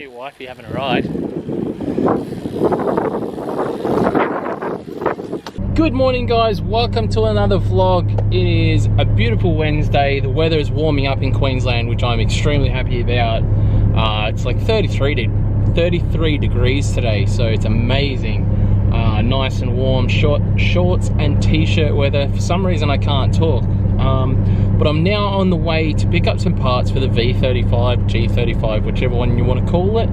Cute wifey having a ride. Good morning guys, welcome to another vlog. It is a beautiful Wednesday. The weather is warming up in Queensland, which I'm extremely happy about. It's like 33 degrees today, so it's amazing. Nice and warm, shorts and t-shirt weather. For some reason I can't talk, but I'm now on the way to pick up some parts for the V35, G35, whichever one you want to call it.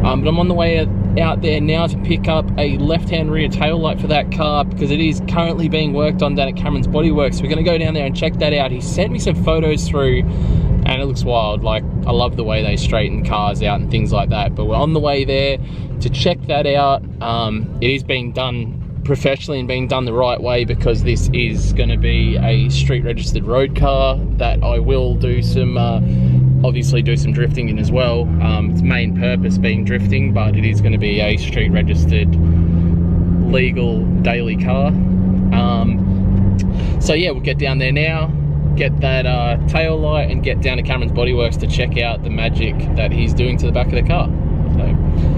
But I'm on the way out there now to pick up a left-hand rear tail light for that car because it is currently being worked on down at Cameron's Bodyworks. We're going to go down there and check that out. He sent me some photos through and it looks wild. Like, I love the way they straighten cars out and things like that. But we're on the way there to check that out. It is being done professionally and being done the right way because this is going to be a street registered road car that I will do some obviously do some drifting in as well. Its main purpose being drifting, but it is going to be a street registered legal daily car. So yeah, we'll get down there now, get that tail light and get down to Cameron's Bodyworks to check out the magic that he's doing to the back of the car. So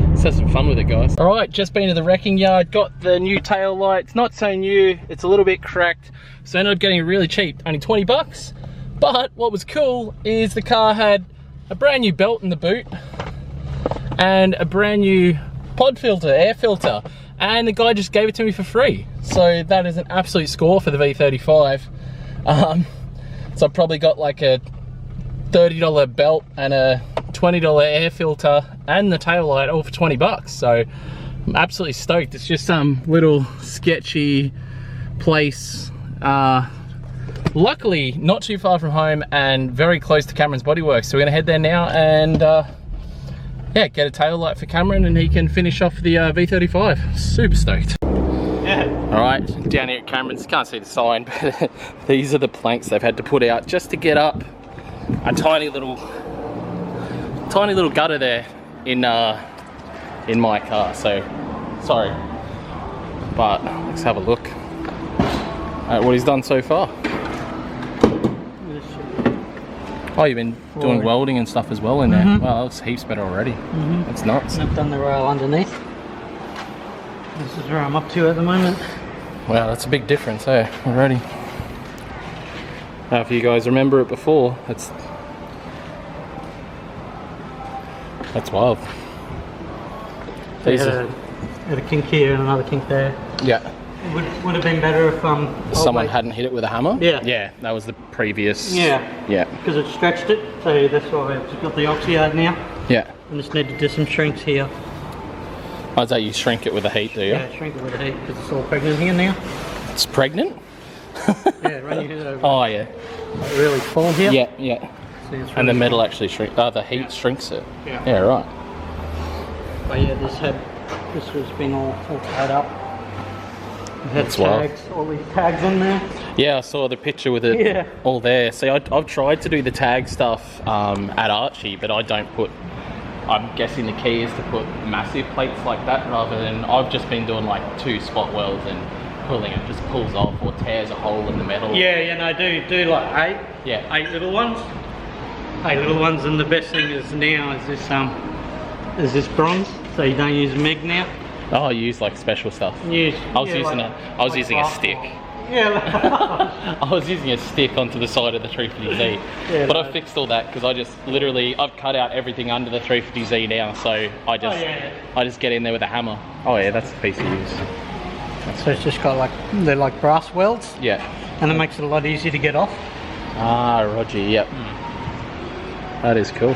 let's have some fun with it, guys. All right, just been to the wrecking yard, got the new tail light. It's not so new, it's a little bit cracked, so I ended up getting it really cheap, only 20 bucks. But what was cool is the car had a brand new belt in the boot and a brand new pod filter, air filter, and the guy just gave it to me for free. So that is an absolute score for the V35. So I probably got like a $30 belt and a $20 air filter and the tail light all for 20 bucks. So I'm absolutely stoked. It's just some little sketchy place. Luckily not too far from home and very close to Cameron's Bodyworks. So we're gonna head there now and yeah, get a tail light for Cameron and he can finish off the V35. Super stoked. Yeah. All right, down here at Cameron's, can't see the sign, but these are the planks they've had to put out just to get up a tiny little gutter there in my car. So sorry, but let's have a look at what he's done so far. Oh, you've been doing welding and stuff as well in there. Well, that looks heaps better already. That's nuts. And I've done the rail underneath. This is where I'm up to at the moment. Wow, that's a big difference, eh? Already. Now, if you guys remember it before, that's wild. So you had a kink here and another kink there. Yeah. It would have been better if someone hadn't hit it with a hammer. Yeah. Yeah, that was the previous. Yeah. Yeah. Because it stretched it, so that's why I've got the oxy out now. Yeah. I just need to do some shrinks here. Oh, is that you shrink it with the heat, do you? Yeah, shrink it with the heat because it's all pregnant here now. It's pregnant? Yeah, run your head over. Oh yeah. Like really full here. Yeah, yeah. See, really and the metal actually shrinks. Oh, the heat shrinks it. Yeah. Yeah, right. But yeah, this has been all tied up. It had tags, all these tags on there. Yeah, I saw the picture with it all there. See, I've tried to do the tag stuff at Archie, but I don't put, I'm guessing the key is to put massive plates like that rather than, I've just been doing like 2 spot welds and pulling it just pulls off or tears a hole in the metal. Yeah, no, do like 8. Yeah. 8 little ones. 8 little ones, and the best thing is now is this bronze, so you don't use MIG now. Oh, I use like special stuff. Yes. I was using a stick. Yeah. I was using a stick onto the side of the 350Z. Yeah, but I fixed all that because I just literally, I've cut out everything under the 350Z now, so I just get in there with a hammer. Oh yeah, that's the piece to use. So it's just got like, they're like brass welds. Yeah. And it makes it a lot easier to get off. Ah, Roger, yep. That is cool.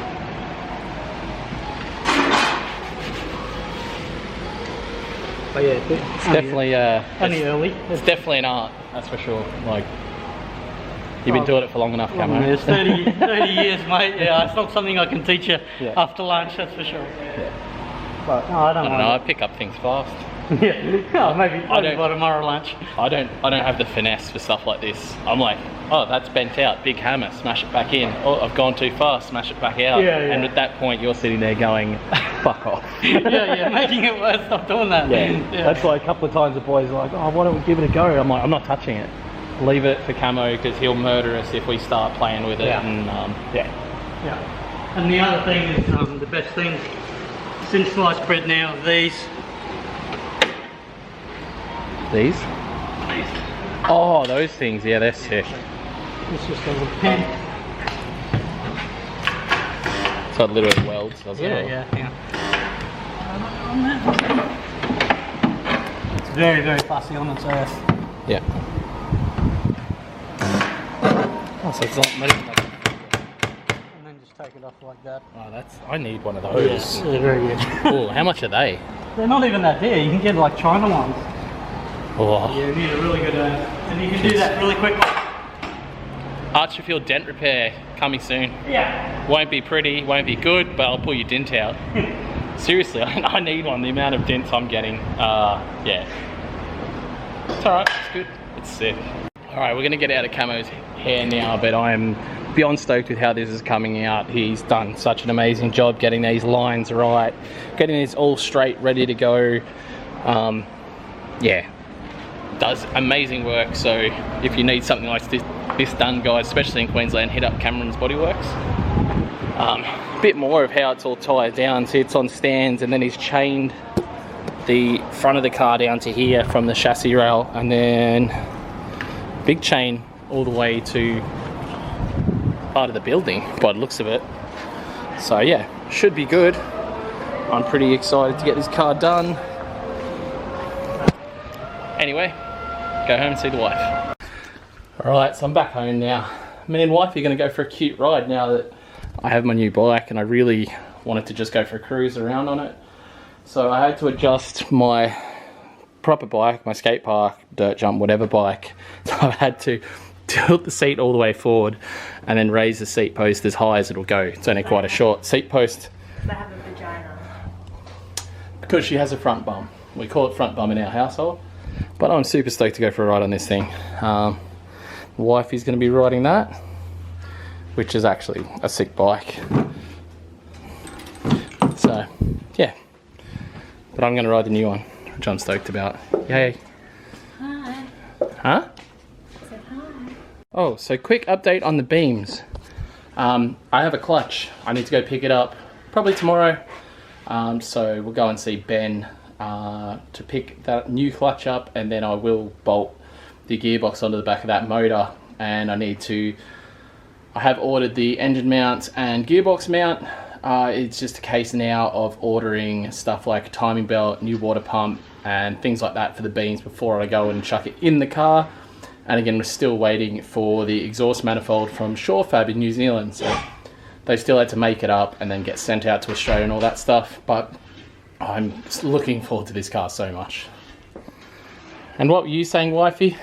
But yeah, it's definitely only early. It's definitely an art, that's for sure. Like, you've been doing it for long enough, Camo. It's 30 years, mate. Yeah, it's not something I can teach you after lunch, that's for sure. Yeah. But no, I don't know. I pick up things fast. Yeah, maybe by tomorrow lunch. I don't have the finesse for stuff like this. I'm like, oh, that's bent out, big hammer, smash it back in. Oh, I've gone too far, smash it back out. Yeah. And at that point, you're sitting there going, fuck off. yeah, making it worse, stop doing that. Yeah. That's why a couple of times the boys are like, oh, why don't we give it a go? I'm like, I'm not touching it. Leave it for Camo because he'll murder us if we start playing with it. Yeah. And And the other thing is, the best thing thin sliced bread now of these. These? Oh, those things, yeah, they're sick. It's just a little pen. So it literally welds, doesn't it? Yeah. It's very, very fussy on its earth. Yeah. Oh, so it's not metal. And then just take it off like that. Oh, I need one of those. Yes, they're very good. Oh, how much are they? They're not even that dear. You can get like China ones. Oh. Yeah, you need a really good and you can do that really quickly. Archerfield dent repair coming soon. Yeah. Won't be pretty, won't be good, but I'll pull your dent out. Seriously, I need one. The amount of dents I'm getting, yeah. It's alright, it's good. It's sick. Alright, we're gonna get out of Camo's hair now, but I am beyond stoked with how this is coming out. He's done such an amazing job getting these lines right, getting this all straight, ready to go. Yeah, does amazing work. So if you need something like this done, guys, especially in Queensland, hit up Cameron's Bodyworks. A bit more of how it's all tied down. See, it's on stands, and then he's chained the front of the car down to here from the chassis rail, and then big chain all the way to part of the building by the looks of it. So yeah, should be good. I'm pretty excited to get this car done. Anyway, go home and see the wife. Alright, so I'm back home now. Me and wifey are going to go for a cute ride now that I have my new bike, and I really wanted to just go for a cruise around on it. So I had to adjust my proper bike, my skate park, dirt jump, whatever bike. So I had to tilt the seat all the way forward and then raise the seat post as high as it'll go. It's only quite a short seat post. I have a vagina. Because she has a front bum. We call it front bum in our household. But I'm super stoked to go for a ride on this thing. Wifey's going to be riding that, which is actually a sick bike. So, yeah. But I'm going to ride the new one, which I'm stoked about. Yay. Hi. Huh? I said hi. Oh, so quick update on the beams. I have a clutch. I need to go pick it up probably tomorrow. So we'll go and see Ben to pick that new clutch up, and then I will bolt the gearbox onto the back of that motor. And I have ordered the engine mount and gearbox mount. It's just a case now of ordering stuff like timing belt, new water pump, and things like that for the beams before I go and chuck it in the car. And again, we're still waiting for the exhaust manifold from Shorefab in New Zealand. So they still had to make it up and then get sent out to Australia and all that stuff. But I'm just looking forward to this car so much. And what were you saying, wifey?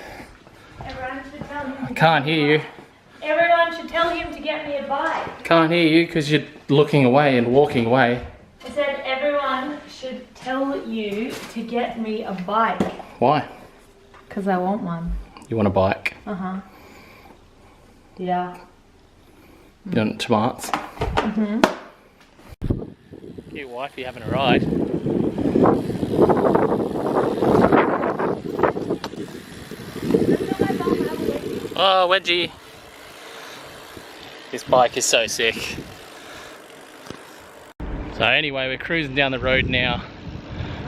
Everyone should tell him. I can't hear you. Everyone should tell him to get me a bike. Can't hear you because you're looking away and walking away. I said everyone should tell you to get me a bike. Why? Because I want one. You want a bike? Uh-huh. Yeah. You want tomatoes? Mm-hmm. Cute wifey having a ride. Oh, wedgie. This bike is so sick. So anyway, we're cruising down the road now.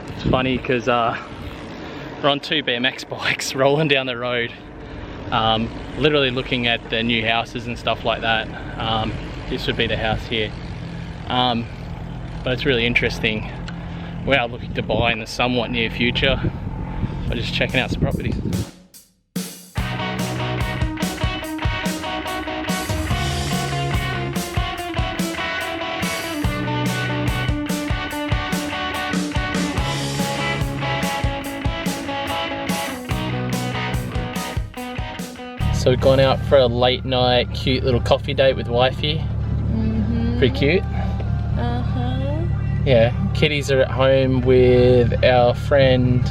It's funny because we're on two BMX bikes rolling down the road. Literally looking at the new houses and stuff like that. This would be the house here. But it's really interesting. We are looking to buy in the somewhat near future. We're just checking out some properties. So we've gone out for a late night, cute little coffee date with wifey. Mm-hmm. Pretty cute. Uh-huh. Yeah, kiddies are at home with our friend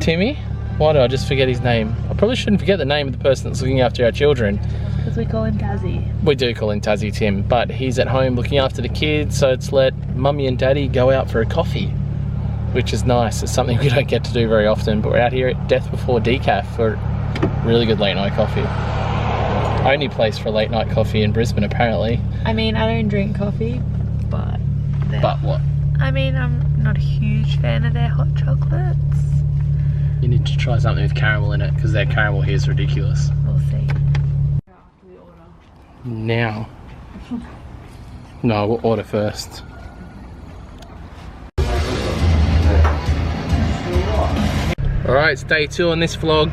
Timmy. Why did I just forget his name? I probably shouldn't forget the name of the person that's looking after our children. Because we call him Tazzy. We do call him Tazzy Tim, but he's at home looking after the kids, so it's let mummy and daddy go out for a coffee, which is nice. It's something we don't get to do very often, but we're out here at Death Before Decaf for really good late night coffee. Only place for late night coffee in Brisbane, apparently. I mean, I don't drink coffee, but But what? I mean, I'm not a huge fan of their hot chocolates. You need to try something with caramel in it, because their caramel here is ridiculous. We'll see. Now. No, we'll order first. Alright, it's day 2 on this vlog.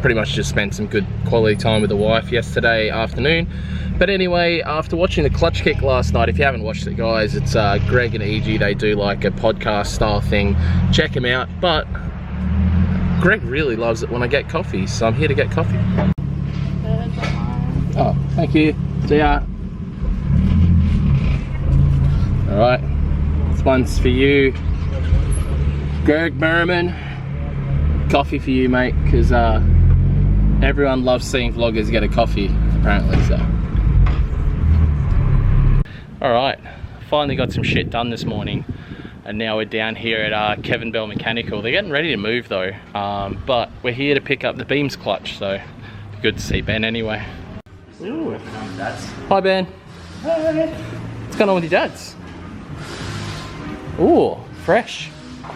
Pretty much just spent some good quality time with the wife yesterday afternoon. But anyway, after watching the Clutch Kick last night, if you haven't watched it guys, it's Greg and EG, they do like a podcast style thing. Check them out. But Greg really loves it when I get coffee, so I'm here to get coffee. Oh, thank you. See ya. Alright, this one's for you, Greg Merriman. Coffee for you, mate, because everyone loves seeing vloggers get a coffee, apparently, so. Alright, finally got some shit done this morning, and now we're down here at Kevin Bell Mechanical. They're getting ready to move though, but we're here to pick up the beams clutch, so good to see Ben anyway. Ooh. Hi Ben. Hi. What's going on with your dads? Ooh, fresh.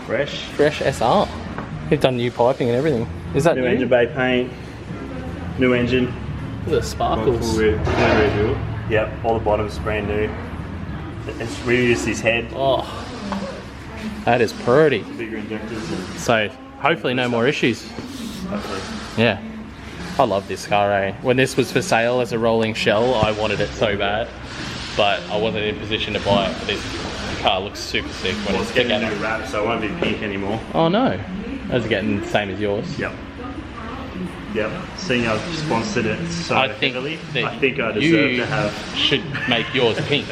Fresh SR. You've done new piping and everything. Is that new engine bay paint, new engine. Look at the sparkles. Yep, all the bottoms brand new. It's reused his head. Oh, that is pretty. Bigger injectors. And so hopefully no more issues. hopefully. Yeah. I love this car, eh? When this was for sale as a rolling shell, I wanted it so bad, but I wasn't in a position to buy it. But this car looks super sick when Well, it's it's getting a together. new wrap, so it won't be pink anymore. Oh no, that's getting the same as yours. Yep. Seeing I've sponsored it so I think heavily, that I think I deserve to have. should make yours pink.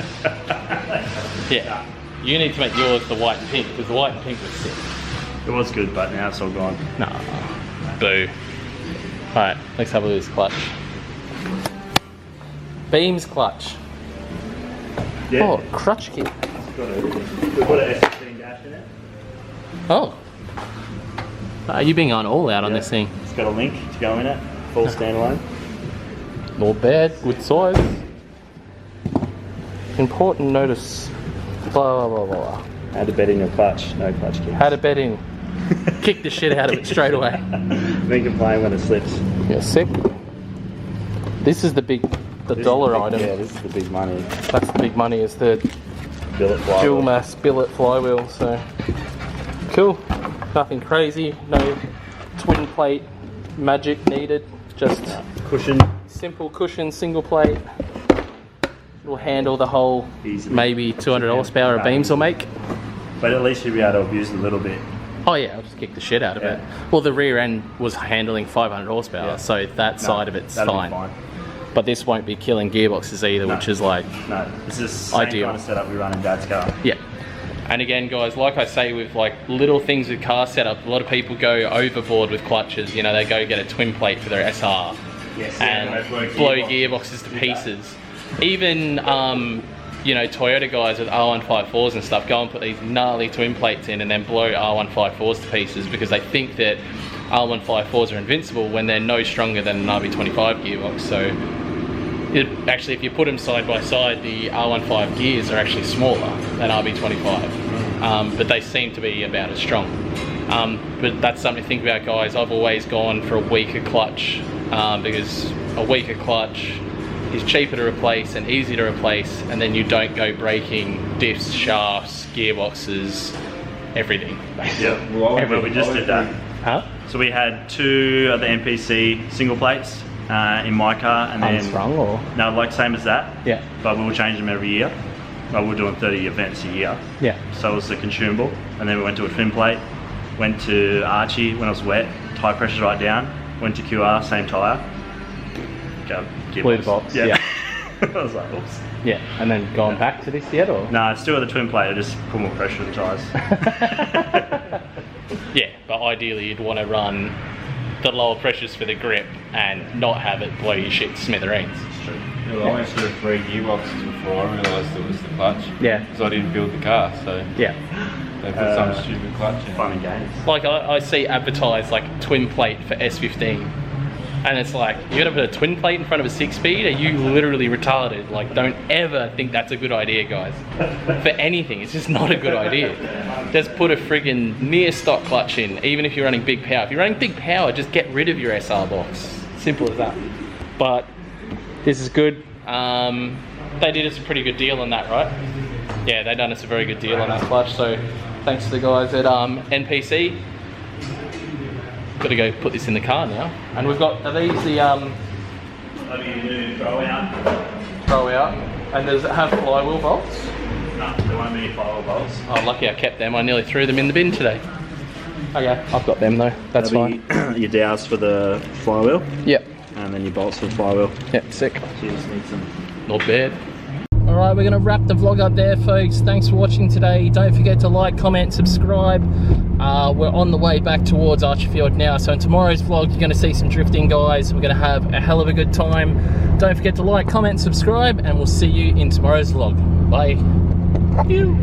Yeah, you need to make yours the white and pink, because the white and pink was sick. It was good, but now it's all gone. Nah, boo. Alright, let's have a look at this clutch. Beams clutch. Yeah. Oh, crutch kit. We've got an S15 dash in it. Oh. You being on all out on Yeah. this thing. It's got a link to go in it. Full standalone. Not bad, good size. Important notice. Blah blah blah blah. How to bed in your clutch. No clutch kicks. How to bet in. Kick the shit out of it straight away. Then complain when it slips. Yeah, sick. This is the dollar item. Yeah, this is the big money. That's the big money, is the Billet flywheel. dual mass billet flywheel, so cool. Nothing crazy, no twin plate magic needed, just Cushion. simple cushion, single plate. Will handle the whole Easily. maybe 200 horsepower of beams will make. But at least you'll be able to abuse it a little bit. Oh yeah, I'll just kick the shit out of it. Yeah. Well, the rear end was handling 500 horsepower, Yeah. so that side of it's that'll be fine. But this won't be killing gearboxes either, which is like, No, it's the same Ideal. kind of setup we run in Dad's car. yeah. And again, guys, like I say with like little things with car setup, a lot of people go overboard with clutches. You know, they go get a twin plate for their SR Yes, and yeah, blow gearboxes to pieces. Even you know, Toyota guys with R154s and stuff go and put these gnarly twin plates in and then blow R154s to pieces because they think that R154s are invincible when they're no stronger than an RB25 gearbox. So actually, if you put them side by side, the R15 gears are actually smaller than RB25, but they seem to be about as strong. But that's something to think about, guys. I've always gone for a weaker clutch because a weaker clutch is cheaper to replace and easier to replace, and then you don't go breaking diffs, shafts, gearboxes, everything. Yeah, well, we just did that. Huh? So we had 2 of the MPC single plates in my car, and then Unstrung or? no, like same as that. Yeah. But we'll change them every year. Well, we're doing 30 events a year. Yeah. So it was the consumable, and then we went to a twin plate. Went to Archie when it was wet. Tire pressure's right down. Went to QR, same tire. Go. Blew the box. Yeah. I was like, oops. Yeah, and then going back to this yet, or? No, it's still the twin plate. I just put more pressure on the tyres. Yeah, but ideally you'd want to run the lower pressures for the grip and not have it blow your shit to smithereens. Yeah, well, I went through 3 gearboxes before I realised it was the clutch. Yeah. Because I didn't build the car, so Yeah. they put some stupid clutch in. Fun and games. Like I see advertised like twin plate for S15, And it's like, you gotta put a twin plate in front of a 6-speed? Are you literally retarded? Like, don't ever think that's a good idea, guys. For anything, it's just not a good idea. Just put a friggin' near stock clutch in, even if you're running big power. If you're running big power, just get rid of your SR box. Simple as that. But this is good. They did us a pretty good deal on that, right? Yeah, they done us a very good deal on that clutch. So thanks to the guys at NPC. Got to go put this in the car now. And we've got, are these the throw out. throw out? And does it have flywheel bolts? No, there won't be any flywheel bolts. Oh, lucky I kept them. I nearly threw them in the bin today. Okay, I've got them though. That's fine. Your dowels for the flywheel. Yep. And then your bolts for the flywheel. Yep, sick. So you just need some. Not bad. Alright, we're going to wrap the vlog up there, folks. Thanks for watching today. Don't forget to like, comment, subscribe. We're on the way back towards Archerfield now. So in tomorrow's vlog, you're going to see some drifting, guys. We're going to have a hell of a good time. Don't forget to like, comment, subscribe, and we'll see you in tomorrow's vlog. Bye. Ew.